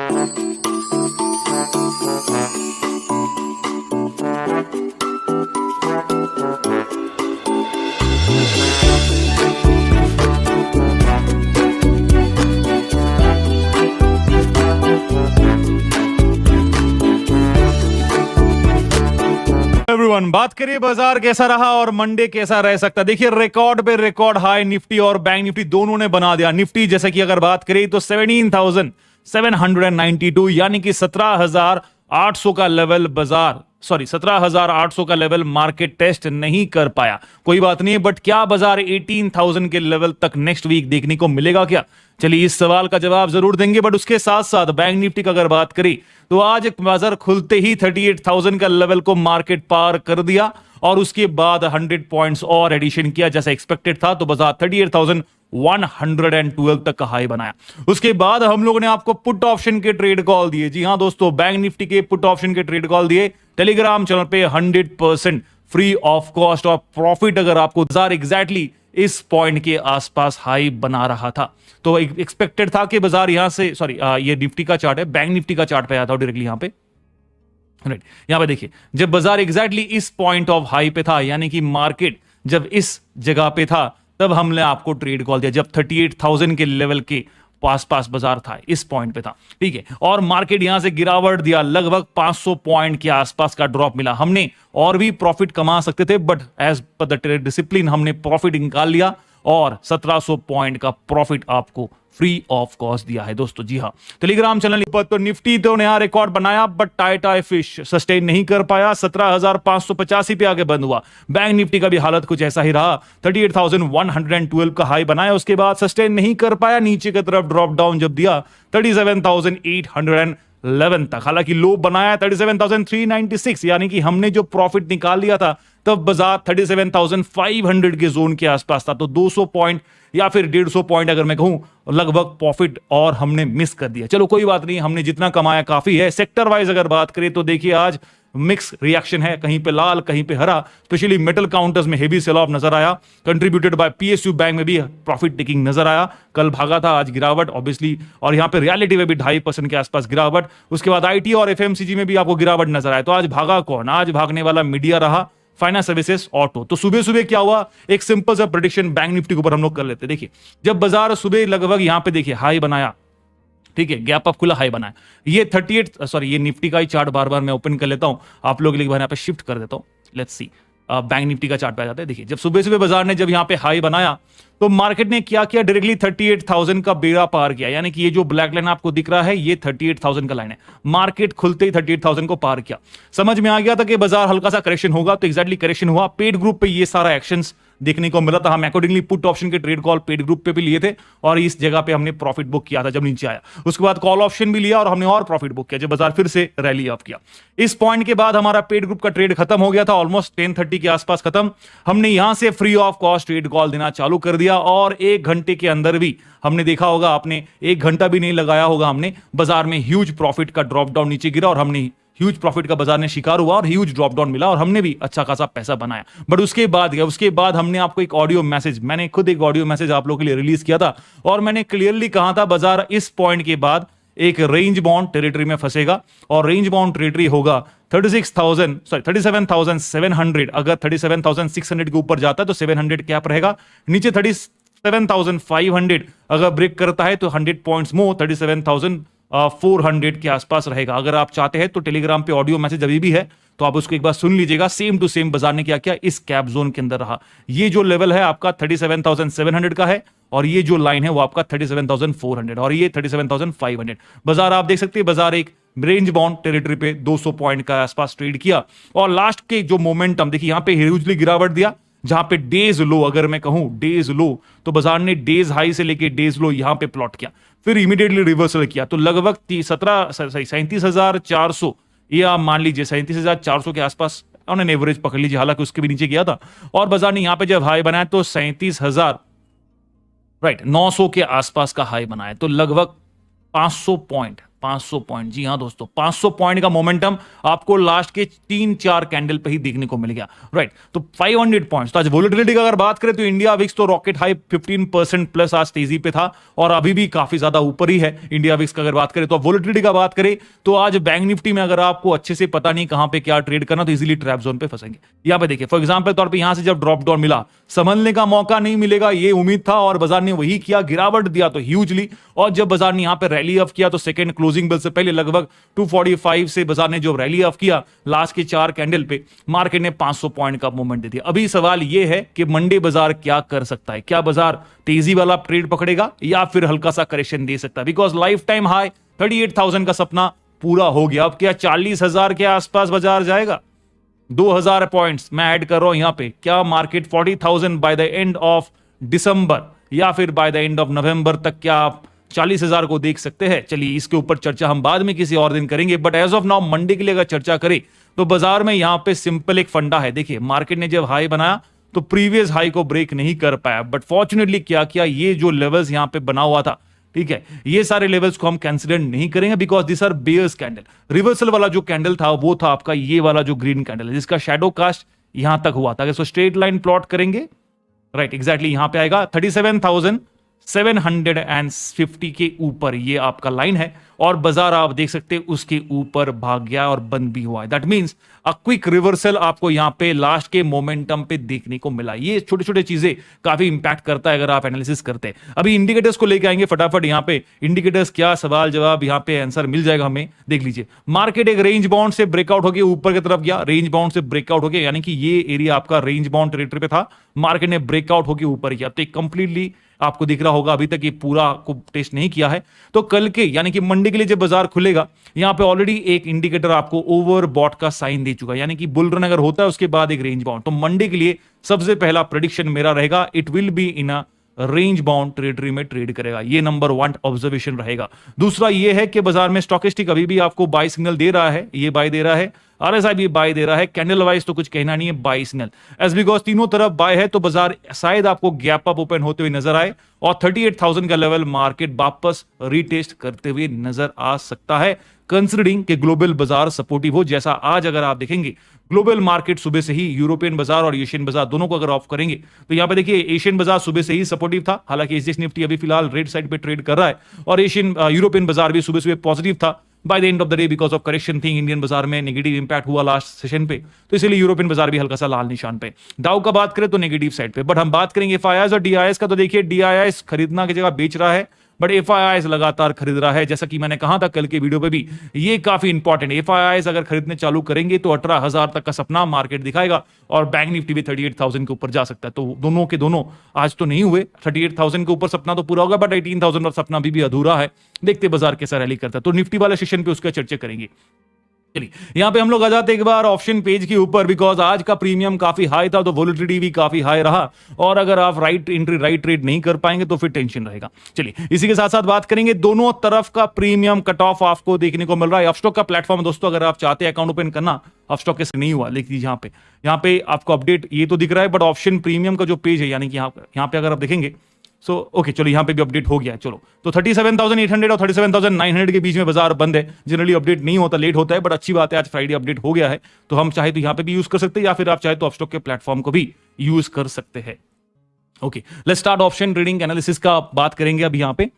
Everyone, बात करिए बाजार कैसा रहा और मंडे कैसा रह सकता है। देखिए, रिकॉर्ड पे रिकॉर्ड हाई निफ्टी और बैंक निफ्टी दोनों ने बना दिया। निफ्टी जैसे कि अगर बात करें तो 17,792 यानी कि 17,800 का लेवल बाजार 17,800 का लेवल मार्केट टेस्ट नहीं कर पाया। कोई बात नहीं, बट क्या बाजार 18,000 के लेवल तक नेक्स्ट वीक देखने को मिलेगा क्या? चलिए इस सवाल का जवाब जरूर देंगे। बट उसके साथ साथ बैंक निफ्टी का अगर बात करें तो आज बाजार खुलते ही 38,000 का लेवल को मार्केट पार कर दिया और उसके बाद 100 पॉइंट्स और एडिशन किया जैसा एक्सपेक्टेड था, तो बाजार 38,112 तक का हाई बनाया। उसके बाद हम लोगों ने आपको पुट ऑप्शन के ट्रेड कॉल दिए। जी हां दोस्तों, बैंक निफ्टी के पुट ऑप्शन के ट्रेड कॉल दिए टेलीग्राम चैनल पे 100% फ्री ऑफ कॉस्ट और प्रॉफिट। अगर आपको बाजार एग्जैक्टली इस पॉइंट के आसपास हाई बना रहा था तो एक्सपेक्टेड था कि बाजार यहां से ये निफ्टी का चार्ट है, बैंक निफ्टी का चार्ट पे आया था डायरेक्टली यहां पे। राइट, यहां पे देखिए, जब बाजार एग्जैक्टली इस पॉइंट ऑफ हाई पे था, यानी कि मार्केट जब इस जगह पे था, तब हमने आपको ट्रेड कॉल दिया जब 38,000 के लेवल के पास बाजार था, इस पॉइंट पे था। ठीक है, और मार्केट यहां से गिरावट दिया, लगभग 500 पॉइंट के आसपास का ड्रॉप मिला। हमने और भी प्रॉफिट कमा सकते थे, but as per the trade discipline हमने प्रॉफिट निकाल लिया और 1700 पॉइंट का प्रॉफिट आपको फ्री ऑफ कॉस्ट दिया है दोस्तों। जी हां, टेलीग्राम चैनल पर तो निफ्टी तो नया रिकॉर्ड बनाया, बट टाटा फिश सस्टेन नहीं कर पाया, 17,585 पे आगे बंद हुआ। बैंक निफ्टी का भी हालत कुछ ऐसा ही रहा, 38,112 का हाई बनाया, उसके बाद सस्टेन नहीं कर पाया, नीचे की तरफ ड्रॉप डाउन जब दिया 37,811 तक। हालांकि लो बनाया 37,396, यानी कि हमने जो प्रॉफिट निकाल लिया था तब बाजार 37,500 के जोन के आसपास था। तो 200 पॉइंट या फिर 150 पॉइंट अगर मैं कहूं लगभग प्रॉफिट और हमने मिस कर दिया। चलो कोई बात नहीं, हमने जितना कमाया काफी है। सेक्टर वाइज अगर बात करें तो देखिए आज मिक्स रिएक्शन है, कहीं पे लाल कहीं पे हरा। स्पेशली मेटल काउंटर्स में हेवी सेल ऑफ नजर आया, कंट्रीब्यूटेड बाय पीएसयू बैंक में भी प्रॉफिट टेकिंग नजर आया। कल भागा था, आज गिरावट ऑब्वियसली, और यहां पे रियलिटी में भी 2.5% के आसपास गिरावट। उसके बाद आईटी और एफएमसीजी में भी आपको गिरावट नजर आया। तो आज भागा कौन? आज भागने वाला मीडिया रहा, फाइनेंस सर्विसेज, ऑटो। तो सुबह सुबह क्या हुआ, एक सिंपल सा प्रेडिक्शन बैंक निफ्टी के ऊपर हम लोग कर लेते। देखिए, जब बाजार सुबह लगभग यहां पे देखिए हाई बनाया, ठीक है, गैप अप खुला, हाई बनाया, ये ये निफ्टी का ही चार्ट बार बार मैं ओपन कर लेता हूं आप लोग के लिए, यहां पे शिफ्ट कर देता हूं। लेट्स सी, बैंक निफ्टी का चार्ट पे आ जाता है। देखिए, जब सुबह सुबह बाजार ने जब यहां पे हाई बनाया तो मार्केट ने क्या किया, डायरेक्टली 38,000 का बेड़ा पार किया। यानी कि ये जो ब्लैक लाइन आपको दिख रहा है ये 38,000 का लाइन है। मार्केट खुलते ही 38,000 को पार किया। समझ में आ गया था कि बाजार हल्का सा करेक्शन होगा, तो एग्जैक्टली करेक्शन हुआ। पेड ग्रुप पे ये सारा एक्शंस देखने को मिला था। हम अकॉर्डिंगली पुट ऑप्शन के ट्रेड कॉल पेड ग्रुप पे भी लिए थे और इस जगह पे हमने प्रॉफिट बुक किया था जब नीचे आया। उसके बाद कॉल ऑप्शन भी लिया और हमने और प्रॉफिट बुक किया जब बाजार फिर से रैली ऑफ किया। इस पॉइंट के बाद हमारा पेड ग्रुप का ट्रेड खत्म हो गया था, ऑलमोस्ट 10:30 के आसपास खत्म। हमने यहां से free of cost trade call देना चालू कर दिया और 1 घंटे के अंदर भी हमने देखा होगा, आपने 1 घंटा भी नहीं लगाया होगा, हमने बाजार में ह्यूज प्रॉफिट का ड्रॉप डाउन नीचे गिरा और हमने ह्यूज प्रॉफिट का बाजार ने शिकार हुआ और ह्यूज ड्रॉप डाउन मिला और हमने भी अच्छा खासा पैसा बनाया। बट उसके बाद हमने आपको एक ऑडियो मैसेज, मैंने खुद एक ऑडियो मैसेज आप लोगों के लिए रिलीज किया था और मैंने क्लियरली कहा था बाजार इस पॉइंट के बाद एक रेंज बाउंड टेरिटरी में फंसेगा और रेंज बाउंड टेरिटरी होगा 37,700। अगर 37,600 के ऊपर जाता है तो 700 कैप रहेगा, नीचे 37,500 अगर ब्रेक करता है तो 100 पॉइंट्स मोर 37,400 के आसपास रहेगा। अगर आप चाहते हैं तो टेलीग्राम पे ऑडियो मैसेज अभी भी है तो आप उसको एक बार सुन लीजिएगा। सेम टू सेम बाजार ने क्या किया, इस कैप जोन के अंदर रहा। ये जो लेवल है आपका 37,700 का है और ये जो लाइन है वो आपका 37,400 और ये 37,500। बाजार आप देख सकते हैं, बाजार एक रेंज बाउंड टेरिटरी पे 200 पॉइंट का आसपास ट्रेड किया और लास्ट के जो मोमेंटम देखिए, यहां पे ह्यूजली गिरावट दिया। जहां पे डेज लो, अगर मैं कहूं डेज लो, तो बाजार ने डेज हाई से लेके डेज लो यहां पे प्लॉट किया, फिर इमीडिएटली रिवर्सल किया। तो लगभग 37,400 ये आप मान लीजिए 37,400 के आसपास ऑन एन एवरेज पकड़ लीजिए, हालांकि उसके भी नीचे गया था। और बाजार ने यहां पे जब हाई बनाया तो 37,900 के आसपास का हाई बनाया। तो लगभग 500 पॉइंट 500 पॉइंट। जी हां दोस्तों, 500 पॉइंट का मोमेंटम आपको लास्ट के 3-4 कैंडल पे ही देखने को मिल गया, राइट। तो 500 पॉइंट्स। तो आज वोलेटिलिटी का अगर बात करें तो इंडिया विक्स तो रॉकेट हाई 15% प्लस आज तेजी पे था और अभी भी काफी ज्यादा ऊपर ही है इंडिया विक्स का। अगर बात करें तो वोलेटिलिटी का बात करें तो आज बैंक निफ्टी में अगर आपको अच्छे से पता नहीं कहां पे क्या ट्रेड करना तो इजीली ट्रैप जोन पे फंसेंगे। यहां पे देखिए फॉर एग्जांपल तौर पे यहां से जब ड्रॉप डाउन मिला, संभलने का मौका नहीं मिलेगा ये उम्मीद था और बाजार ने वही किया, गिरावट दिया तो ह्यूजली। और जब बाजार ने यहां पे रैली ऑफ किया तो सेकंड क्लोजिंग बेल से पहले लगभग 245 से बाजार ने जो रैली ऑफ किया लास्ट के 4 कैंडल पे मार्केट ने 500 पॉइंट का मूवमेंट दे दिया। अभी सवाल यह है कि मंडे बाजार क्या कर सकता है, क्या बाजार तेजी वाला ट्रेड पकड़ेगा या फिर हल्का सा करेक्शन दे सकता है, बिकॉज लाइफ टाइम हाई 38,000 का सपना पूरा हो गया। अब क्या 40,000 के आसपास बाजार जाएगा? 2,000 पॉइंट्स मैं ऐड कर रहा हूं यहां पे। क्या market 40,000 by the end of December या फिर by the end of November तक क्या आप 40,000 को देख सकते हैं? चलिए इसके ऊपर चर्चा हम बाद में किसी और दिन करेंगे, but as of now Monday के लिए अगर चर्चा करें तो बाजार में यहां पे सिंपल एक फंडा है। देखिए मार्केट ने जब हाई बनाया तो प्रीवियस हाई को ब्रेक नहीं कर पाया, बट फॉर्चुनेटली क्या किया, ये जो लेवल्स यहां पे बना हुआ था, ठीक है, ये सारे लेवल्स को हम कंसीडर नहीं करेंगे because this are bears candle. Reversal वाला जो कैंडल था वो था आपका ये वाला जो ग्रीन कैंडल है जिसका शैडो कास्ट यहां तक हुआ था। अगर इसको स्ट्रेट लाइन प्लॉट करेंगे, राइट, एग्जैक्टली यहां पे आएगा 37,750 के ऊपर ये आपका लाइन है और बाजार आप देख सकते हैं उसके ऊपर भाग गया और बंद भी हुआ है। That means a quick reversal आपको यहां पे लास्ट के मोमेंटम पे देखने को मिला। ये छोटे छोटे चीजें काफी इंपैक्ट करता है अगर आप एनालिसिस करते हैं। अभी इंडिकेटर्स को लेके आएंगे फटाफट। यहां पे इंडिकेटर्स क्या सवाल जवाब यहां पे आंसर मिल जाएगा हमें। देख लीजिए मार्केट एक रेंज बाउंड से ब्रेकआउट हो गया, ऊपर की तरफ गया, रेंज बाउंड से ब्रेकआउट हो गया, यानी कि ये एरिया आपका रेंज बाउंड टेरिटरी पे था, मार्केट ने ब्रेकआउट होकर ऊपर गया। तो कंप्लीटली आपको दिख रहा होगा, अभी तक ये पूरा को टेस्ट नहीं किया है। तो कल के यानी कि मंडे के लिए जब बाजार खुलेगा यहां पे ऑलरेडी एक इंडिकेटर आपको ओवरबॉट का साइन दे चुका है, यानी कि बुल रन अगर होता है उसके बाद एक रेंज बाउंड। तो मंडे के लिए सबसे पहला प्रेडिक्शन मेरा रहेगा it will be in a range bound territory में ट्रेड करेगा। ये नंबर 1 ऑब्जर्वेशन रहेगा। दूसरा ये है कि बाजार में स्टॉकिस्टिक अभी भी आपको बाय सिग्नल दे रहा है, ये बाय दे रहा है, आरएसआई भी बाय दे रहा है, कैंडल वाइज तो कुछ कहना नहीं है, बाय सिग्नल एज बिकॉज तीनों तरफ बाय है तो बाजार शायद आपको गैप अप ओपन होते हुए नजर आए और 38,000 का लेवल मार्केट वापस रीटेस्ट करते हुए नजर आ सकता है, कंसिडरिंग कि ग्लोबल बाजार सपोर्टिव हो। जैसा आज अगर आप देखेंगे ग्लोबल मार्केट सुबह से ही यूरोपियन बाजार और एशियन बाजार दोनों को अगर ऑफ करेंगे तो यहां पे देखिए एशियन बाजार सुबह से ही सपोर्टिव था, हालांकि एसजीएक्स निफ्टी अभी फिलहाल रेड साइड पे ट्रेड कर रहा है और यूरोपियन बाजार भी सुबह सुबह पॉजिटिव था। By the end of the day because of correction thing Indian बाजार में नेगेटिव इंपैक्ट हुआ लास्ट सेशन पे, तो इसलिए यूरोपियन बाजार भी हल्का सा लाल निशान पे। डाउ का बात करें तो नेगेटिव साइड पे, बट हम बात करेंगे एफआईआईस और डीआईएस का। तो देखिए डीआईएस खरीदना की जगह बेच रहा है बट एफआईआईस लगातार खरीद रहा है। जैसा कि मैंने कहा था कल के वीडियो पे भी, ये काफी इंपॉर्टेंट है। एफआईआईस अगर खरीदने चालू करेंगे तो 18,000 तक का सपना मार्केट दिखाएगा और बैंक निफ्टी भी 38,000 के ऊपर जा सकता है। तो दोनों के दोनों आज तो नहीं हुए, 38,000 के ऊपर सपना तो पूरा होगा बट 18,000 और सपना भी अधूरा है। देखते बाजार कैसा रैली करता है, तो निफ्टी वाले सेशन पे उसका चर्चा करेंगे। चलिए यहां पे हम लोग आ जाते एक बार ऑप्शन पेज के ऊपर, बिकॉज आज का प्रीमियम काफी हाई था तो वोलेटिलिटी भी काफी हाई रहा और अगर आप राइट एंट्री राइट ट्रेड नहीं कर पाएंगे तो फिर टेंशन रहेगा। चलिए इसी के साथ साथ बात करेंगे दोनों तरफ का प्रीमियम कट ऑफ आपको देखने को मिल रहा है। अपस्टॉक का प्लेटफॉर्म दोस्तों, अगर आप चाहते हैं अकाउंट ओपन करना, अपस्टॉक कैसे नहीं हुआ लिख दीजिए यहाँ पे आपको अपडेट ये तो दिख रहा है, बट ऑप्शन प्रीमियम का जो पेज है यानी कि यहाँ पे अगर आप देखेंगे सो ओके चलो यहां पे भी अपडेट हो गया है। चलो तो 37,800 और 37,900 के बीच में बाजार बंद है। जनरली अपडेट नहीं होता, लेट होता है, बट अच्छी बात है आज फ्राइडे अपडेट हो गया है तो हम चाहे तो यहां पे भी यूज कर सकते हैं या फिर आप चाहे तो अपस्टॉक के प्लेटफॉर्म को भी यूज कर सकते हैं। Okay let's start option trading analysis का बात करेंगे। अब यहां पे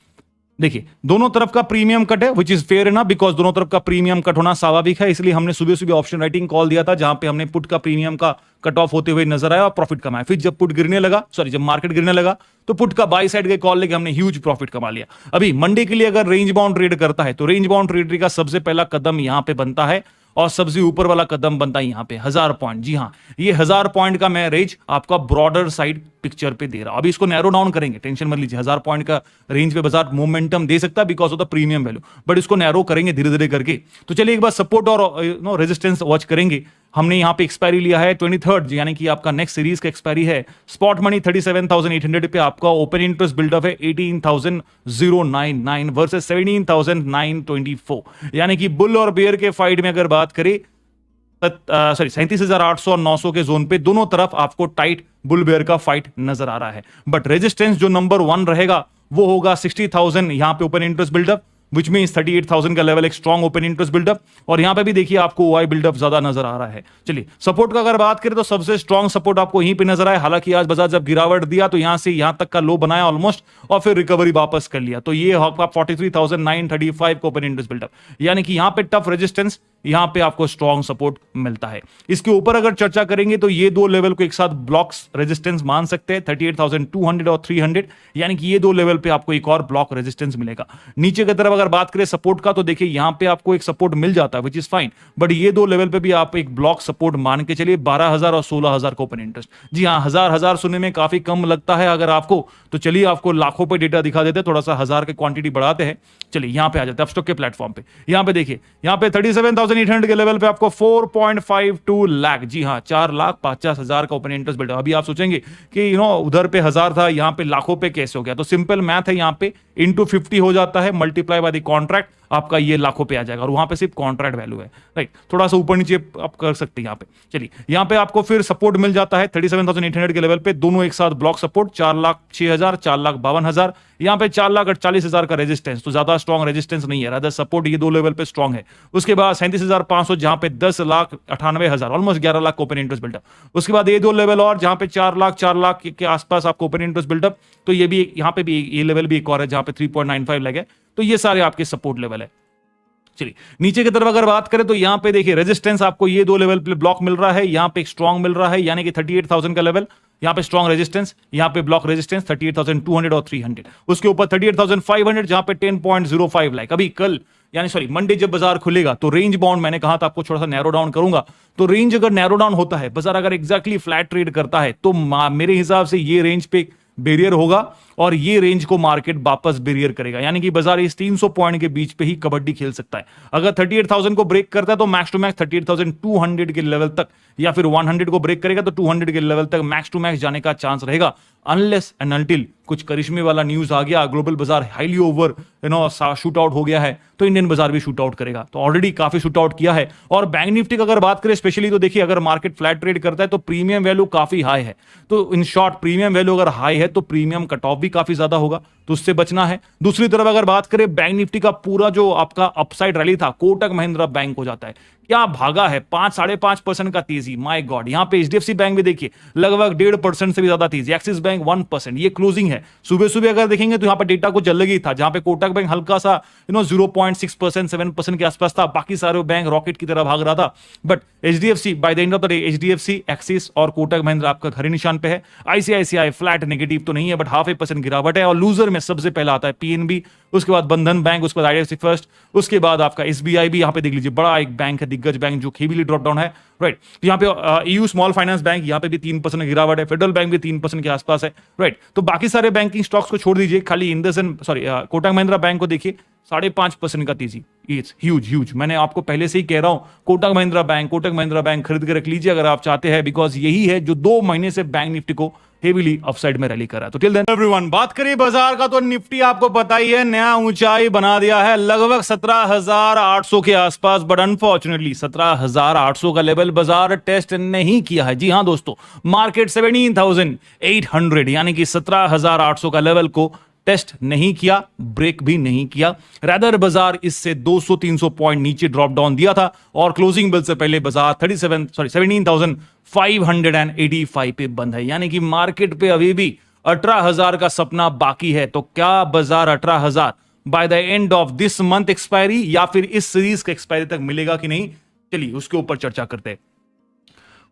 देखिए दोनों तरफ का प्रीमियम कट है which is fair enough because दोनों तरफ का प्रीमियम कट होना स्वाभाविक है, इसलिए हमने सुबह सुबह ऑप्शन राइटिंग कॉल दिया था जहां पे हमने पुट का प्रीमियम का कट ऑफ होते हुए नजर आया और प्रॉफिट कमाया। फिर जब पुट गिरने लगा, जब मार्केट गिरने लगा तो पुट का बाय साइड के कॉल लेके हमने ह्यूज प्रॉफिट कमा लिया। अभी मंडे के लिए अगर रेंज बाउंड ट्रेड करता है तो रेंज बाउंड ट्रेड का सबसे पहला कदम यहां पे बनता है और सबसे ऊपर वाला कदम बनता है यहां पे 1000 पॉइंट। जी हां, ये 1000 पॉइंट का मैं रेंज आपका ब्रॉडर साइड पिक्चर पे दे रहा हूं। अभी इसको नैरो डाउन करेंगे, टेंशन मत लीजिए, 1000 पॉइंट का रेंज पे बाजार मोमेंटम दे सकता है because of the premium value, but इसको नैरो करेंगे धीरे धीरे करके। तो चलिए एक बार सपोर्ट और रेजिस्टेंस वॉच करेंगे। हमने यहां पे एक्सपायरी लिया है 23rd, यानी कि आपका नेक्स्ट सीरीज का एक्सपायरी है। स्पॉट मनी 37,800 पे, आपका ओपन इंटरेस्ट बिल्डअप है 18,099 वर्सेस 17,924, यानी कि बुल और बेयर के फाइट में अगर बात करें 37,800 और 900 के जोन पे दोनों तरफ आपको टाइट बुल बेयर का फाइट नजर आ रहा है। बट रेजिस्टेंस जो नंबर 1 रहेगा वो होगा 60,000, यहां पे open interest buildup which means 38,000 का लेवल एक स्ट्रॉन्ग ओपन इंटरेस्ट बिल्डअप, और यहां पे भी देखिए आपको ओआई बिल्डअप ज्यादा नजर आ रहा है। चलिए सपोर्ट का अगर बात करें तो सबसे स्ट्रॉन्ग सपोर्ट आपको यहीं पे नजर आया। हालांकि आज बाजार जब गिरावट दिया तो यहां से यहां तक का लो बनाया ऑलमोस्ट, और फिर रिकवरी वापस कर लिया। तो ये आपका 43,935 का ओपन इंटरेस्ट बिल्डअप, यानी कि यहां पे टफ रेजिस्टेंस, यहां पे आपको स्ट्रॉन्ग सपोर्ट मिलता है। इसके ऊपर अगर चर्चा करेंगे तो ये दो लेवल को एक साथ ब्लॉक्स रेजिस्टेंस मान सकते हैं, 38,200 और 300, यानी कि ये दो लेवल पे आपको एक और ब्लॉक रेजिस्टेंस मिलेगा। नीचे की तरफ अगर बात करें सपोर्ट का तो देखिए यहां पे आपको एक सपोर्ट मिल जाता है, विच इज फाइन, बट ये दो लेवल पे भी आप एक ब्लॉक सपोर्ट मान के चलिए 12,000 और 16,000 का ओपन इंटरेस्ट। जी हां, हजार सुनने में काफी कम लगता है अगर आपको, तो चलिए आपको लाखों पे डेटा दिखा देते हैं, थोड़ा सा हजार की क्वांटिटी बढ़ाते हैं। चलिए यहां पे आ जाते हैं अपस्टॉक के प्लेटफॉर्म पे। यहां पे देखिए, यहां पे 37,800 के लेवल पे आपको 4.52 लाख, जी हां 4,50,000 का ओपन इंटरेस्ट बिल्डअप। अभी आप सोचेंगे कि उधर पे 1000 था, यहां पे लाखों पे कैसे हो गया? तो सिंपल मैथ है, यहां पे इंटू 50 हो जाता है, मल्टीप्लाई बाय द कॉन्ट्रैक्ट, आपका ये लाखों पे आ जाएगा, और वहां पे सिर्फ कॉन्ट्रैक्ट वैल्यू है, राइट। थोड़ा सा ऊपर नीचे आप कर सकते हैं यहां पे। चलिए यहां पे आपको फिर सपोर्ट मिल जाता है 37,800 के लेवल पे, दोनों एक साथ ब्लॉक सपोर्ट 4,06,000, 4,52,000, यहां पे 4,48,000 का रेजिस्टेंस, तो ज्यादा स्ट्रॉन्ग रेजिस्टेंस नहीं है, रादर सपोर्ट ये दो लेवल पे स्ट्रॉन्ग है। उसके बाद 37,500 जहां पे 10,98,000, almost 11 lakh open interest buildup. उसके बाद ये दो लेवल और जहां पे 4 लाख के आसपास आपको ओपन इंटरेस्ट बिल्डअप, तो ये भी यहां पे भी ये लेवल भी एक और है जहां पे 3.95 लगे। तो ये सारे आपके सपोर्ट लेवल है। चलिए नीचे की तरफ अगर बात करें तो यहां पे देखिए रेजिस्टेंस आपको ये दो लेवल पे ब्लॉक मिल रहा है, यहां पे एक स्ट्रॉन्ग मिल रहा है, यानी कि 38,000 का लेवल, यहां पे स्ट्रॉन्ग रेजिस्टेंस, यहां पे ब्लॉक रेजिस्टेंस 38,200 और 300। उसके ऊपर 38,500 जहां पे 10.05 लाख। अभी कल यानी सॉरी मंडे जब बाजार खुलेगा तो रेंज बाउंड मैंने कहा था आपको थोड़ा सा नैरो डाउन करूंगा, तो रेंज अगर नैरो डाउन होता है, बाजार अगर एग्जैक्टली फ्लैट ट्रेड करता है, तो मेरे हिसाब से ये रेंज पे बैरियर होगा और ये रेंज को मार्केट वापस बैरियर करेगा, यानी कि बाजार इस 300 पॉइंट के बीच पे ही कबड्डी खेल सकता है। अगर 38,000 को ब्रेक करता है तो मैक्स टू मैक्स 38,200 के लेवल तक, या फिर 100 को ब्रेक करेगा तो 200 के लेवल तक मैक्स टू मैक्स जाने का चांस रहेगा, अनलेस एंड अनटिल कुछ करिश्मे वाला न्यूज आ गया, ग्लोबल बाजार हाईली ओवर शूट आउट हो गया है, तो इंडियन बाजार भी शूट आउट करेगा। तो ऑलरेडी काफी शूट आउट किया है। और बैंक निफ्टी की अगर बात करें स्पेशली, तो देखिए अगर मार्केट फ्लैट ट्रेड करता है तो प्रीमियम वैल्यू काफी हाई है। तो इन शॉर्ट प्रीमियम वैल्यू अगर हाई है तो प्रीमियम कट ऑफ भी काफी ज्यादा होगा, तो उससे बचना है। दूसरी तरफ अगर बात करें बैंक निफ्टी का पूरा जो आपका अपसाइड रैली था, कोटक महिंद्रा बैंक हो जाता है, क्या भागा है 5-5.5% का तेजी, माय गॉड। यहां पे एचडीएफसी बैंक भी देखिए लगभग 1.5% से भी ज्यादा तेजी, एक्सिस बैंक 1%। ये क्लोजिंग है, सुबह सुबह अगर देखेंगे तो यहां पे डेटा कुछ अलग ही था, जहां पे कोटक बैंक हल्का सा 0.6% 7% के आसपास था, बाकी सारे बैंक रॉकेट की तरह भाग रहा था। But HDFC by the end of the day, HDFC, axis और कोटक महिंद्रा आपका खरे निशान पे है। आईसीआईसीआई फ्लैट नेगेटिव तो नहीं है, बट 0.5% गिरावट है। और लूजर में सबसे पहला आता है पीएनबी, उसके बाद बंधन बैंक, उसके बाद आईडीएफसी फर्स्ट, उसके बाद आपका एसबीआई भी यहां पे देख लीजिए, बड़ा एक बैंक है, दिग्गज बैंक, जो हेवीली ड्रॉप डाउन है, राइट। तो यहां पे ईयू स्मॉल फाइनेंस बैंक, यहां पे भी 3% गिरावट है, फेडरल बैंक भी 3% के आसपास है, राइट। तो बाकी सारे बैंकिंग स्टॉक्स को छोड़ दीजिए, खाली इंडसइंड कोटक महिंद्रा बैंक को देखिए 5.5% का तेजी, इट्स ह्यूज। मैंने आपको पहले से ही कह रहा हूं, कोटक महिंद्रा बैंक खरीद के रख लीजिए अगर आप चाहते हैं, बिकॉज यही है जो 2 महीने से बैंक निफ्टी को हेवीली अपसाइड में रैली कर रहा है। तो टिल देन एवरीवन, बात करिए बाजार का, तो निफ्टी आपको पता ही है नया ऊंचाई बना दिया है लगभग 17,800 के आसपास, बट अनफॉर्चुनेटली 17,800 का लेवल बाजार टेस्ट नहीं किया है। जी हां दोस्तों, मार्केट 17,800 यानी कि 17,800 का लेवल को टेस्ट नहीं किया, ब्रेक भी नहीं किया। रैदर बाजार इससे 200-300 पॉइंट नीचे ड्रॉप डाउन दिया था, और क्लोजिंग बेल से पहले बाजार 17,585 पे बंद है, यानी कि मार्केट पे अभी भी 18,000 का सपना बाकी है। तो क्या बाजार 18,000 by the end of this month expiry या फिर इस सीरीज के एक्सपायरी तक मिलेगा कि नहीं, चलिए उसके ऊपर चर्चा करते हैं।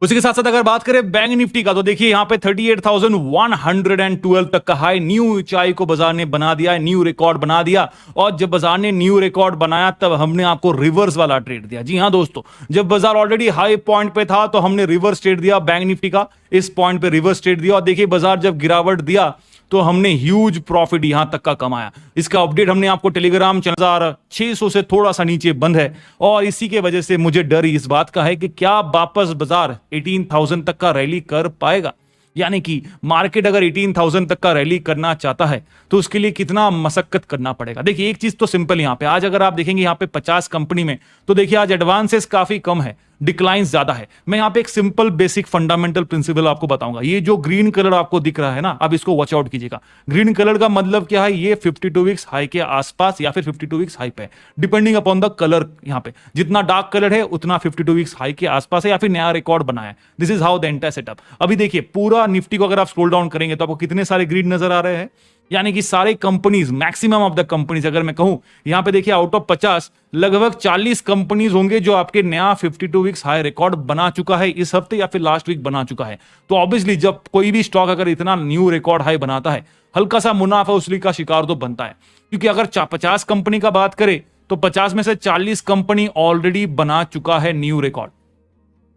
उसी के साथ साथ अगर बात करें बैंक निफ्टी का, तो देखिए यहां पे 38,112 तक का हाई, न्यू ऊंचाई को बाजार ने बना दिया है, न्यू रिकॉर्ड बना दिया। और जब बाजार ने न्यू रिकॉर्ड बनाया तब हमने आपको रिवर्स वाला ट्रेड दिया। जी हां दोस्तों, जब बाजार ऑलरेडी हाई पॉइंट पे था तो हमने रिवर्स ट्रेड दिया बैंक निफ्टी का, इस पॉइंट पे रिवर्स ट्रेड दिया। और देखिए बाजार जब गिरावट दिया तो हमने ह्यूज प्रॉफिट यहां तक का कमाया। इसका अपडेट हमने आपको टेलीग्राम चैनल 600 से थोड़ा सा नीचे बंद है, और इसी के वजह से मुझे डर इस बात का है कि क्या वापस बाजार 18,000 तक का रैली कर पाएगा। यानी कि मार्केट अगर 18,000 तक का रैली करना चाहता है तो उसके लिए कितना मशक्कत करना पड़ेगा। देखिए एक चीज तो सिंपल, यहां पे आज अगर आप देखेंगे यहां पे 50 कंपनी में, तो देखिए आज एडवांसेस काफी कम है, डिक्लाइन ज्यादा है। मैं यहां पे एक सिंपल बेसिक फंडामेंटल प्रिंसिपल आपको बताऊंगा। ये जो ग्रीन कलर आपको दिख रहा है ना, अब इसको वॉच आउट कीजिएगा। ग्रीन कलर का मतलब क्या है, ये 52 वीक्स हाई के आसपास या फिर 52 वीक्स हाई पे है, डिपेंडिंग अपॉन द कलर। यहां पे जितना डार्क कलर है उतना 52 वीक्स हाई के आसपास है या फिर नया रिकॉर्ड बनाया है। This is how the entire setup. अभी देखिए पूरा निफ्टी को अगर आप स्क्रॉल डाउन करेंगे तो आपको कितने सारे ग्रीन नजर आ रहे हैं, यानी कि सारे companies, maximum of the companies अगर मैं कहूं, यहां पे देखिए आउट ऑफ 50 लगभग 40 कंपनीज होंगे जो आपके नया 52 वीक्स हाई रिकॉर्ड बना चुका है इस हफ्ते या फिर लास्ट वीक बना चुका है। तो ऑब्वियसली जब कोई भी स्टॉक अगर इतना न्यू रिकॉर्ड हाई बनाता है, हल्का सा मुनाफा उसली का शिकार तो बनता है। क्योंकि अगर 50 कंपनी का बात करें तो 50 में से 40 कंपनी ऑलरेडी बना चुका है न्यू रिकॉर्ड,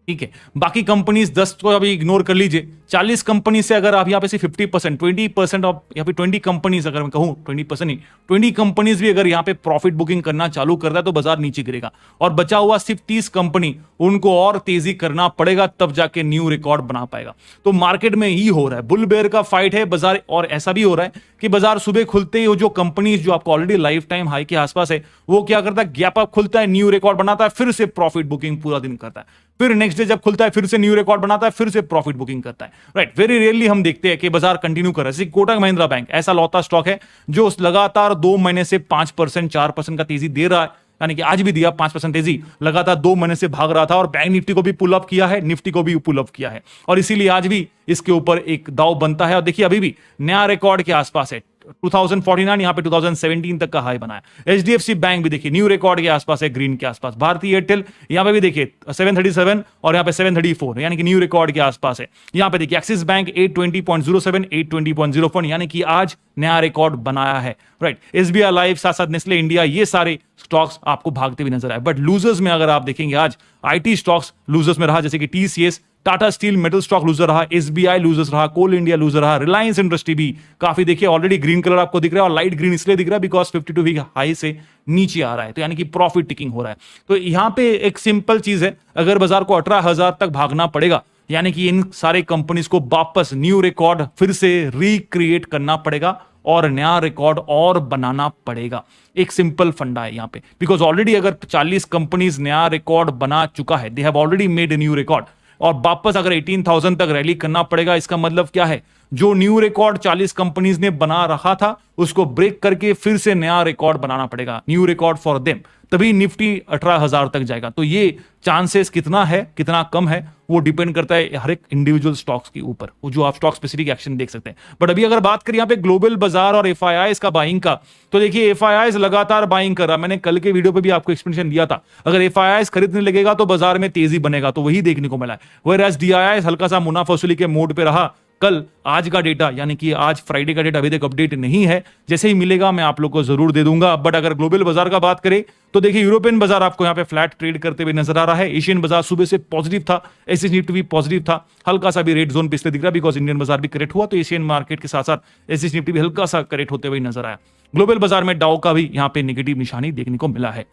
ठीक है। बाकी कंपनीज 10 को अभी इग्नोर कर लीजिए। 40 कंपनी से अगर आप यहां पे सिर्फ 50%, 20% ऑफ या फिर 20 कंपनीज, अगर मैं कहूं 20% नहीं, 20 कंपनीज भी अगर यहां पे प्रॉफिट बुकिंग करना चालू करता है तो बाजार नीचे गिरेगा। और बचा हुआ सिर्फ 30 कंपनी, उनको और तेजी करना पड़ेगा तब जाके न्यू रिकॉर्ड बना पाएगा। तो मार्केट में ही हो रहा है, बुल बेयर का फाइट है बाजार। और ऐसा भी हो रहा है कि बाजार सुबह खुलते ही जो कंपनीज जो आपको ऑलरेडी लाइफ टाइम हाई के आसपास है, वो क्या करता है, गैप अप खुलता है, न्यू रिकॉर्ड बनाता है, फिर से प्रॉफिट बुकिंग पूरा दिन करता है, फिर नेक्स्ट डे जब खुलता है फिर से न्यू रिकॉर्ड बनाता है, फिर से प्रॉफिट बुकिंग करता है। राइट, वेरी रेयरली हम देखते हैं कि बाजार कंटिन्यू कर रहा है। जैसे कोटक महिंद्रा बैंक ऐसा लौता स्टॉक है जो लगातार 2 महीने से 5%, 4% का तेजी दे रहा है, यानी कि आज भी दिया 5% तेजी, लगातार 2 महीने से भाग रहा था। और बैंक निफ्टी को भी पुल अप किया है, निफ्टी को भी पुल अप किया है, और इसीलिए आज भी इसके ऊपर एक दाव बनता है। और देखिए अभी भी नया रिकॉर्ड के आसपास है, 2049, यहां पे 2017 तक का हाई बनाया। एचडीएफसी बैंक भी देखिए न्यू रिकॉर्ड के आसपास है, ग्रीन के आसपास। भारतीय एयरटेल यहां पे भी देखिए 737 और यहां पे 734, यानी कि न्यू रिकॉर्ड के आसपास है। यहां पे देखिए एक्सिस बैंक 820.07, 820.04, यानी कि आज नया रिकॉर्ड बनाया है। राइट, एसबीआई लाइफ, साथ साथ नेस्ले इंडिया, ये सारे स्टॉक्स आपको भागते हुए नजर आए। बट लूजर्स में अगर आप देखेंगे आज आईटी स्टॉक्स लूजर्स में रहा, जैसे कि TCS, Tata steel metal stock loser रहा, एसबीआई लूजर्स रहा, कोल इंडिया लूजर रहा, रिलायंस इंडस्ट्री भी काफी देखिए ऑलरेडी ग्रीन कलर आपको दिख रहा है, और लाइट ग्रीन इसलिए दिख रहा है बिकॉज 52 वीक हाई से नीचे आ रहा है, तो यानी कि प्रॉफिट टिकिंग हो रहा है। तो यहां पे एक सिंपल चीज है, अगर बाजार को 18,000 तक भागना पड़ेगा, यानी कि इन सारे कंपनीज को वापस न्यू रिकॉर्ड फिर से रिक्रिएट करना पड़ेगा और नया रिकॉर्ड और बनाना पड़ेगा। एक सिंपल फंडा है यहां पे, बिकॉज ऑलरेडी अगर 40 कंपनीज नया रिकॉर्ड बना चुका है, they have already made a new record, और वापस अगर 18,000 तक रैली करना पड़ेगा, इसका मतलब क्या है, जो न्यू रिकॉर्ड 40 कंपनीज ने बना रखा था उसको ब्रेक करके फिर से नया रिकॉर्ड बनाना पड़ेगा, न्यू रिकॉर्ड फॉर देम, तभी निफ्टी 18,000 तक जाएगा। तो ये चांसेस कितना है कितना कम है वो डिपेंड करता है हर एक इंडिविजुअल स्टॉक्स के ऊपर, वो जो आप स्टॉक स्पेसिफिक एक्शन देख सकते हैं। बट अभी अगर बात करें यहाँ पे ग्लोबल बाजार और एफआईआईज का बाइंग का, तो देखिए एफआईआईज लगातार बाइंग कर रहा है। मैंने कल के वीडियो पे भी आपको एक्सप्लेनेशन दिया था, अगर एफआईआईज खरीदने लगेगा तो बाजार में तेजी बनेगा, तो वही देखने को मिला है। व्हेयरएज डीआईआईज हल्का सा मुनाफा वसूली के मोड पे रहा। कल आज का डेटा, यानी कि आज फ्राइडे का डेटा अभी तक अपडेट नहीं है, जैसे ही मिलेगा मैं आप लोग को जरूर दे दूंगा। बट अगर ग्लोबल बाजार का बात करें तो देखिए यूरोपियन बाजार आपको यहां पे फ्लैट ट्रेड करते हुए नजर आ रहा है। एशियन बाजार सुबह से पॉजिटिव था, एसएच निफ्टी भी पॉजिटिव था, हल्का सा भी रेड जोन पे इसलिए दिख रहा है बिकॉज इंडियन बाजार भी करेक्ट हुआ, तो एशियन मार्केट के साथ साथ एसएच निफ्टी भी हल्का सा करेक्ट होते हुए नजर आया। ग्लोबल बाजार में डाउ का भी यहां पे नेगेटिव निशानी देखने को मिला है।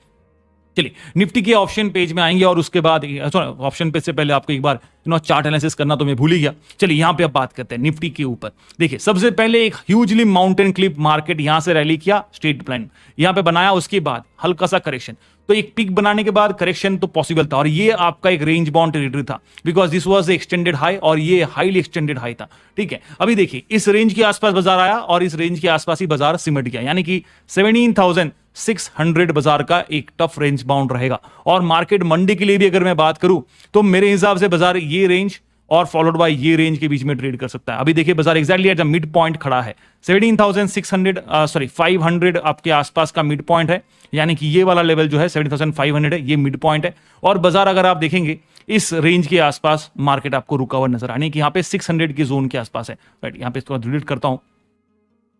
चलिए निफ्टी के ऑप्शन पेज में आएंगे और उसके बाद ऑप्शन पेज से पहले आपको एक बार चार्ट एनालिसिस करना तो मैं भूल ही गया। चलिए यहां पे अब बात करते हैं निफ्टी के ऊपर। देखिए सबसे पहले एक ह्यूजली माउंटेन क्लिप मार्केट यहां से रैली किया, स्ट्रेट लाइन यहां पे बनाया, उसके बाद हल्का सा करेक्शन, तो एक पिक बनाने के बाद करेक्शन तो पॉसिबल था, और ये आपका एक रेंज बाउंड टेरिटरी था because this was extended high और ये हाईली एक्सटेंडेड हाई था। ठीक है, अभी देखिए इस रेंज के आसपास बाजार आया और इस रेंज के आसपास ही बाजार सिमट गया, यानी कि 17,600 बाजार का एक टफ रेंज बाउंड रहेगा। और मार्केट मंडे के लिए भी अगर मैं बात करूं तो मेरे हिसाब से बाजार ये रेंज और फॉलोड बाय ये रेंज के बीच में ट्रेड कर सकता है। अभी देखिए बाजार exactly at the mid point खड़ा है, 500 आपके आसपास का मिड पॉइंट है, यानी कि ये वाला लेवल जो है 17,500 है, ये मिड पॉइंट है। और बाजार अगर आप देखेंगे इस रेंज के आसपास मार्केट आपको रुका हुआ नजर आने की, यहाँ पे 600 की जोन के आसपास है। राइट, यहाँ पे इसको डिलीट करता हूं,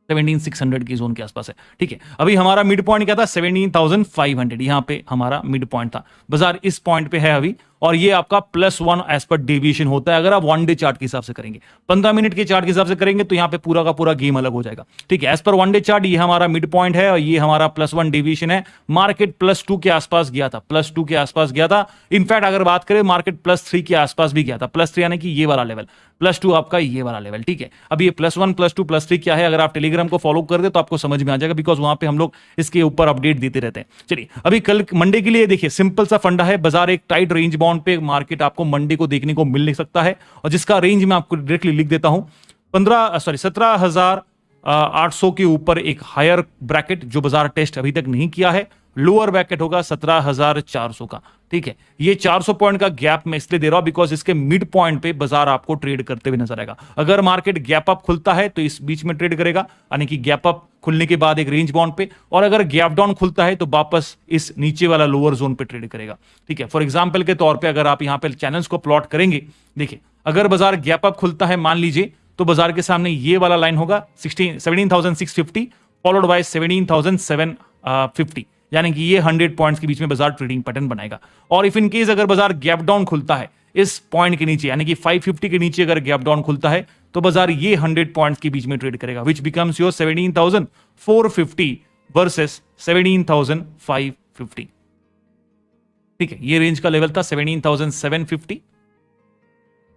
17,600 की जोन के आसपास है। ठीक है, अभी हमारा मिड पॉइंट क्या था, 17,500, यहां पे हमारा मिड पॉइंट था। बाजार इस पॉइंट पे है अभी, और ये आपका +1 एज पर डेविएशन होता है अगर आप 1 डे चार्ट के हिसाब से करेंगे। 15 मिनट के चार्ट के हिसाब से करेंगे तो यहां पे पूरा का पूरा गेम अलग हो जाएगा। ठीक है, एज पर 1 डे चार्ट ये हमारा मिड पॉइंट है और ये हमारा +1 डेविएशन है। मार्केट +2 के आसपास गया था, +2 के आसपास गया था। इनफैक्ट अगर बात करें मार्केट +3 के आसपास भी गया था, +3 यानी कि ये वाला लेवल, +2 आपका ये वाला लेवल। ठीक है, अब ये +1 +2 +3 क्या है, अगर आप टेलीग्राम को फॉलो कर दे तो आपको समझ में आ जाएगा बिकॉज वहां पे हम लोग इसके ऊपर अपडेट देते रहते हैं। चलिए अभी कल मंडे के लिए देखिए सिंपल सा फंडा है, बाजार एक टाइट रेंज बाउंड बॉन्ड पे मार्केट आपको मंडे को देखने को मिल सकता है, और जिसका रेंज मैं आपको डायरेक्टली लिख देता हूं, 17,800 के ऊपर एक हायर ब्रैकेट जो बाजार टेस्ट अभी तक नहीं किया है, लोअर ब्रैकेट होगा 17,400 का। ठीक है, ये 400 पॉइंट का गैप मैं इसलिए दे रहा हूं बिकॉज इसके मिड पॉइंट पे बाजार आपको ट्रेड करते हुए नजर आएगा। अगर मार्केट गैप अप खुलता है तो इस बीच में ट्रेड करेगा, यानी कि गैप अप खुलने के बाद एक रेंज बाउंड पे, और अगर गैप डाउन खुलता है तो वापस इस नीचे वाला लोअर जोन पे ट्रेड करेगा। ठीक है, फॉर एग्जांपल के तौर पे अगर आप यहां पे चैनल्स को प्लॉट करेंगे, देखिए अगर बाजार गैप अप खुलता है मान लीजिए, तो बाजार के सामने ये वाला लाइन होगा 17,650 फॉलोड बाय 17,750, यानी कि ये 100 पॉइंट्स के बीच में बाजार ट्रेडिंग पैटर्न बनाएगा। और इफ इन केस अगर बाजार गैप डाउन खुलता है इस पॉइंट के नीचे, यानी कि 550 के नीचे अगर गैप डाउन खुलता है, तो बाजार ये 100 पॉइंट्स के बीच में ट्रेड करेगा, विच बिकम्स योर 17,450 वर्सेस 17,550। ठीक है, ये रेंज का लेवल था 17,750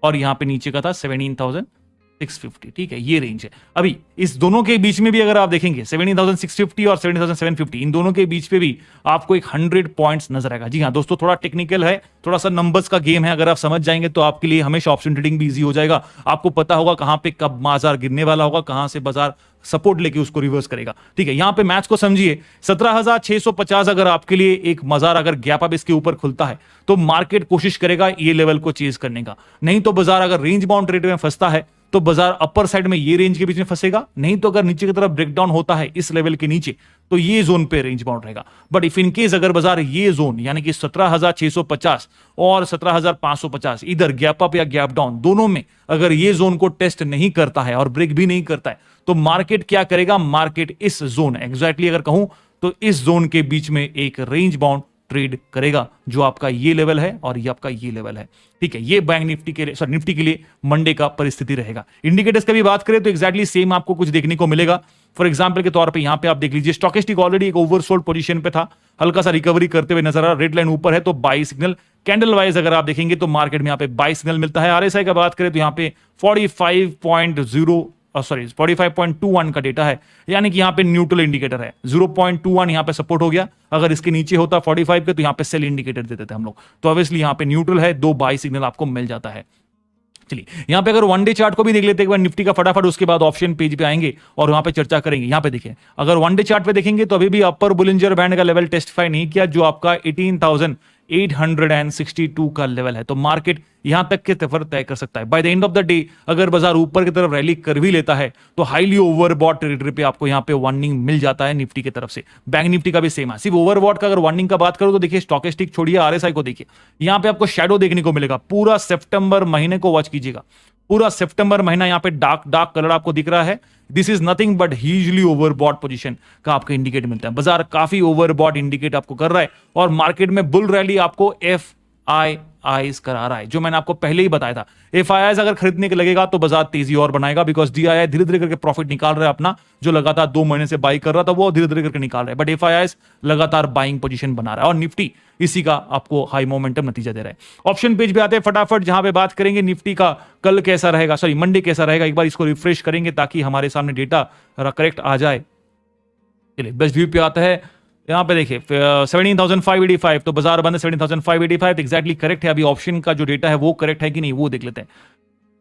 और यहां पे नीचे का था 17,650। ठीक है, ये रेंज है। अभी इस दोनों के बीच में भी अगर आप देखेंगे 17,650 और 17,750, इन दोनों के बीच पे भी आपको एक 100 पॉइंट्स नजर आएगा। जी हाँ दोस्तों, थोड़ा टेक्निकल है, थोड़ा सा नंबर्स का गेम है, अगर आप समझ जाएंगे तो आपके लिए हमेशा ऑप्शन ट्रेडिंग भी इजी हो जाएगा। आपको पता होगा कहां पे कब बाजार गिरने वाला होगा, कहां से बाजार सपोर्ट लेके उसको रिवर्स करेगा। ठीक है, यहां पे मैच को समझिए, 17,650 अगर आपके लिए एक बाजार अगर गैप अप इसके ऊपर खुलता है तो मार्केट कोशिश करेगा ये लेवल को चेज करने का, नहीं तो बाजार अगर रेंज बाउंड ट्रेड में फंसता है तो बाजार अपर साइड में ये रेंज के बीच में फंसेगा, नहीं तो अगर नीचे की तरफ ब्रेकडाउन होता है इस लेवल के नीचे तो ये जोन पे रेंज बाउंड रहेगा। बट इफ इन केस अगर बाजार ये जोन यानी कि 17,650 और 17,550 इधर गैप अप या गैप डाउन दोनों में अगर ये जोन को टेस्ट नहीं करता है और ब्रेक भी नहीं करता है, तो मार्केट क्या करेगा, मार्केट इस जोन एग्जैक्टली अगर कहूं तो इस जोन के बीच में एक रेंज बाउंड ट्रेड करेगा, जो आपका ये लेवल है और ये आपका ये लेवल है। ठीक है, ये बैंक निफ्टी के लिए, निफ्टी के लिए मंडे का परिस्थिति रहेगा। इंडिकेटर्स की भी बात करें तो एग्जैक्टली सेम आपको कुछ देखने को मिलेगा। फॉर एग्जांपल के तौर पे यहां पे आप देख लीजिए, स्टॉकिस्टिक ऑलरेडी एक ओवरसोल्ड पोजीशन पे था, हल्का सा रिकवरी करते हुए नजर आ रहा, रेड लाइन ऊपर है तो बाई सिग्नल। कैंडल वाइज अगर आप देखेंगे तो मार्केट में यहां पे बाई सिग्नल मिलता है। आरएसआई का बात करें तो यहां पे 45.21 का डेटा है, यानी कि यहां पे न्यूट्रल इंडिकेटर है। 0.21 यहां पे सपोर्ट हो गया, अगर इसके नीचे होता 45 के तो यहां पे सेल इंडिकेटर देते थे हम लोग, तो ऑब्वियसली यहां पे न्यूट्रल है, 2 बाई सिग्नल आपको मिल जाता है। चलिए यहां पे अगर वन डे चार्ट को भी देख लेते हैं एक बार निफ्टी का फटाफट, उसके बाद ऑप्शन पेज पे आएंगे और वहां पे चर्चा करेंगे। यहां पे देखिए, अगर वन डे चार्ट पे देखेंगे तो अभी भी अपर बुलिंजर बैंड का लेवल टेस्टिफाई नहीं किया, जो आपका 18,862 का लेवल है, तो मार्केट यहां तक के सफर तय कर सकता है। By the end of the day अगर बाजार ऊपर की तरफ रैली कर भी लेता है तो हाईली ओवरबॉट टेरिटरी पे आपको यहां पे वार्निंग मिल जाता है निफ्टी की तरफ से। बैंक निफ्टी का भी सेम है। सिर्फ ओवरबॉट का अगर वार्निंग का बात करो तो देखिए, स्टॉकिस्टिक छोड़िए, आरएसआई को देखिए, यहां पे आपको शैडो देखने को मिलेगा। पूरा सितंबर महीने को वॉच कीजिएगा, पूरा सितंबर महीना यहां पे डार्क कलर आपको दिख रहा है। This is nothing but hugely overbought position का आपको इंडिकेट मिलता है। बाजार काफी ओवरबॉट इंडिकेट आपको कर रहा है और मार्केट में बुल रैली आपको FIIs करा रहा है, जो मैंने आपको पहले ही बताया था। FIIs अगर खरीदने के लगेगा तो बाजार तेजी और बनाएगा, बिकॉज DII धीरे धीरे करके प्रॉफिट निकाल रहा है अपना, जो लगातार 2 महीने से बाई कर रहा था वो धीरे धीरे करके निकाल रहा है। बट FIIs लगातार बाइंग पोजीशन बना रहा है और निफ्टी इसी का आपको हाई मोमेंटम नतीजा दे रहा है। ऑप्शन पेज पे आते हैं फटाफट, जहां पे बात करेंगे निफ्टी का कल कैसा रहेगा, सॉरी मंडे कैसा रहेगा। एक बार इसको रिफ्रेश करेंगे ताकि हमारे सामने डेटा करेक्ट आ जाए। चलिए बेस्ट व्यू पे आता है, यहां पे देखिए 17,585, तो बाजार बंद 17,585 एग्जैक्टली करेक्ट है। अभी ऑप्शन का जो डेटा है वो करेक्ट है कि नहीं वो देख लेते हैं।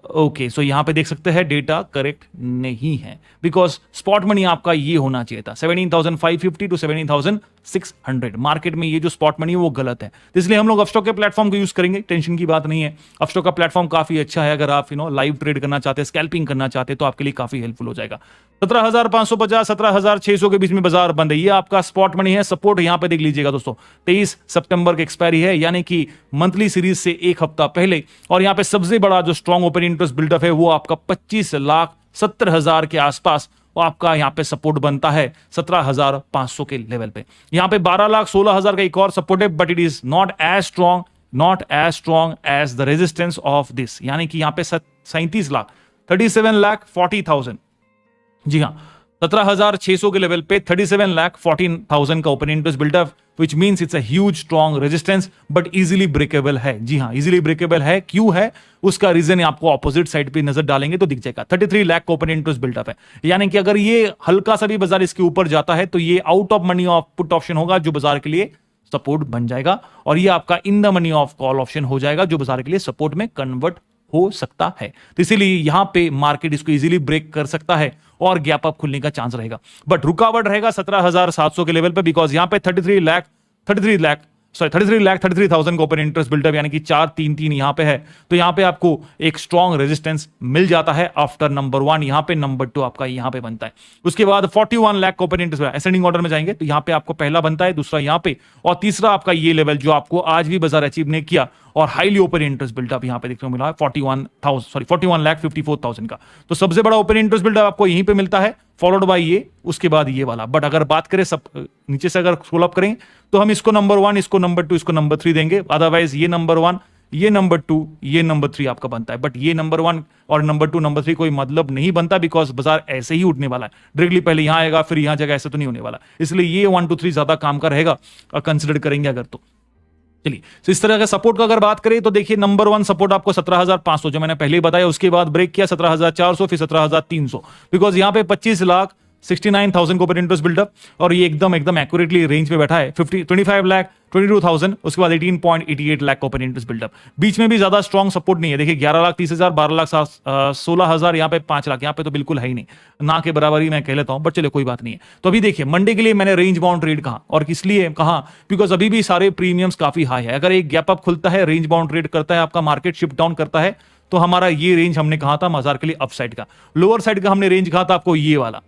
ओके, सो यहां पे देख सकते हैं डेटा करेक्ट नहीं है, बिकॉज स्पॉट मनी आपका ये होना चाहिए था 17,550 टू 17,600। मार्केट में ये जो स्पॉट मनी है वो गलत है, इसलिए हम लोग अपस्टॉक के प्लेटफॉर्म को यूज करेंगे, टेंशन की बात नहीं है। अपस्टॉक का प्लेटफॉर्म काफी अच्छा है, अगर आप लाइव ट्रेड करना चाहते हैं, स्कैल्पिंग करना चाहते हैं तो आपके लिए काफी हेल्पफुल हो जाएगा। 17,550 17,600 के बीच में बाजार बंद है, ये आपका स्पॉट मनी है। सपोर्ट यहां पे देख लीजिएगा दोस्तों, 23 सितंबर की एक्सपायरी है, यानी कि मंथली सीरीज से एक हफ्ता पहले। और यहां पे सबसे बड़ा जो स्ट्रॉन्ग ओपन इंटरेस्ट बिल्डअप है वो आपका 25,70,000 के आसपास वो आपका यहां पे सपोर्ट बनता है 17,500 के लेवल पे। यहां पे 12,16,000 का एक और सपोर्ट है, but it is not as strong as the resistance of this, यानी कि यहां पे 37 लाख 37,40,000, जी हां 17,600 के लेवल पे 37,40,000 का open interest buildup, which means it's a huge strong resistance but easily breakable है। जी हां, इजीली ब्रेकेबल है। क्यों है उसका रीजन आपको ऑपोजिट साइड पे नजर डालेंगे तो दिख जाएगा। 33 लाख का ओपन इंटरेस्ट बिल्डअप है, यानी कि अगर ये हल्का सा भी बाजार इसके ऊपर जाता है तो ये out of money of put option होगा, जो बाजार के लिए सपोर्ट बन जाएगा और ये आपका in the money of call option हो जाएगा जो बाजार के लिए सपोर्ट में कन्वर्ट हो सकता है। तो इसीलिए यहां पे मार्केट इसको इजीली ब्रेक कर सकता है और गैप अप खुलने का चांस रहेगा, बट रुकावट रहेगा 17,700 के लेवल पे, बिकॉज यहां पे 33,33,000 का ओपन इंटरेस्ट बिल्डअप यानी कि 433 यहां पे है। तो यहां पे आपको एक स्ट्रॉन्ग रेजिस्टेंस मिल जाता है आफ्टर नंबर 1, यहां पे नंबर 2 आपका यहां पे बनता है। उसके बाद 41 लाख का ओपन इंटरेस्ट असेंडिंग ऑर्डर में जाएंगे तो यहां पे आपको पहला बनता है, दूसरा यहां पे, और तीसरा आपका ये लेवल जो आपको आज भी बाजार अचीव नहीं किया और हाईली ओपन इंटरेस्ट बिल्डअप यहां पे देखने को मिला है 41,54,000 का। तो सबसे बड़ा ओपन इंटरेस्ट बिल्डअप आपको यहीं पे मिलता है, फॉलोड बाय ये, उसके बाद ये वाला। बट अगर बात करें सब नीचे से अगर स्क्रॉल अप करें तो हम इसको नंबर 1, इसको नंबर 2, इसको नंबर 3 देंगे। अदरवाइज ये नंबर 1, ये नंबर 2, ये नंबर 3 आपका बनता है। बट ये नंबर 1 और नंबर 2, नंबर 3 कोई मतलब नहीं बनता, बिकॉज बाजार ऐसे ही उठने वाला है डायरेक्टली, पहले यहां आएगा फिर यहां जाएगा, ऐसा तो नहीं होने वाला। इसलिए ये 1 2 3 ज्यादा काम का रहेगा और कंसिडर करेंगे अगर तो। चलिए, तो इस तरह का सपोर्ट का अगर बात करें तो देखिए नंबर 1 सपोर्ट आपको 17,500 जो मैंने पहले ही बताया, उसके बाद ब्रेक किया 17,400, फिर 17,300, बिकॉज यहां पे 25,69,000 को ओपन इंटरेस्ट बिल्डअप और ये एकदम एक्यूरेटली रेंज में बैठा है। 25,22,000, उसके बाद 18.88 लाख ओपन इंटरेस्ट बिल्डअप। बीच में भी ज्यादा स्ट्रॉन्ग सपोर्ट नहीं है, देखिए 11,30,000, 12,16,000, यहाँ पे 5 लाख, यहाँ पे तो बिल्कुल है ही नहीं, ना के बराबर ही मैं कह लेता हूं, बट चलिए कोई बात नहीं है। तो अभी देखिए मंडे के लिए मैंने रेंज बाउंड ट्रेड कहा, और किस लिए कहा, बिकॉज अभी भी सारे प्रीमियम्स काफी हाई है। अगर एक गैप अप खुलता है, रेंज बाउंड ट्रेड करता है, आपका मार्केट शिफ्ट डाउन करता है, तो हमारा ये रेंज हमने कहा था बाजार के लिए अप साइड का, लोअर साइड का हमने रेंज कहा था आपको ये वाला,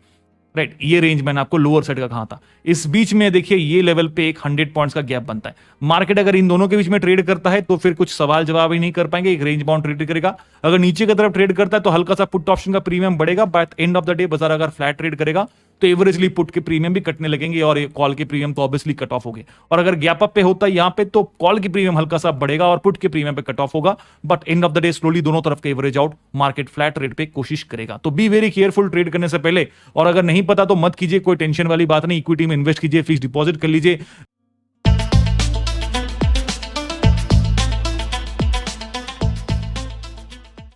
राइट, ये रेंज मैंने आपको लोअर साइड का कहा था। इस बीच में देखिए ये लेवल पे एक 100 पॉइंट्स का गैप बनता है। मार्केट अगर इन दोनों के बीच में ट्रेड करता है तो फिर कुछ सवाल जवाब ही नहीं कर पाएंगे, एक रेंज बाउंड ट्रेड करेगा। अगर नीचे की तरफ ट्रेड करता है तो हल्का सा पुट ऑप्शन का प्रीमियम बढ़ेगा, but end of the day बाजार अगर फ्लैट ट्रेड करेगा तो एवरेजली पुट के प्रीमियम भी कटने लगेंगे और कॉल के प्रीमियम तो ऑब्वियसली कट ऑफ हो गए। और अगर गैप अप पे होता है यहां पे तो कॉल की प्रीमियम हल्का सा बढ़ेगा और पुट के प्रीमियम पे कट ऑफ होगा, but end of the day slowly दोनों तरफ के average out market flat rate पे कोशिश करेगा। तो बी वेरी केयरफुल ट्रेड करने से पहले, और अगर नहीं पता तो मत कीजिए, कोई टेंशन वाली बात नहीं, इक्विटी में इन्वेस्ट कीजिए, फिक्स डिपॉजिट कर लीजिए,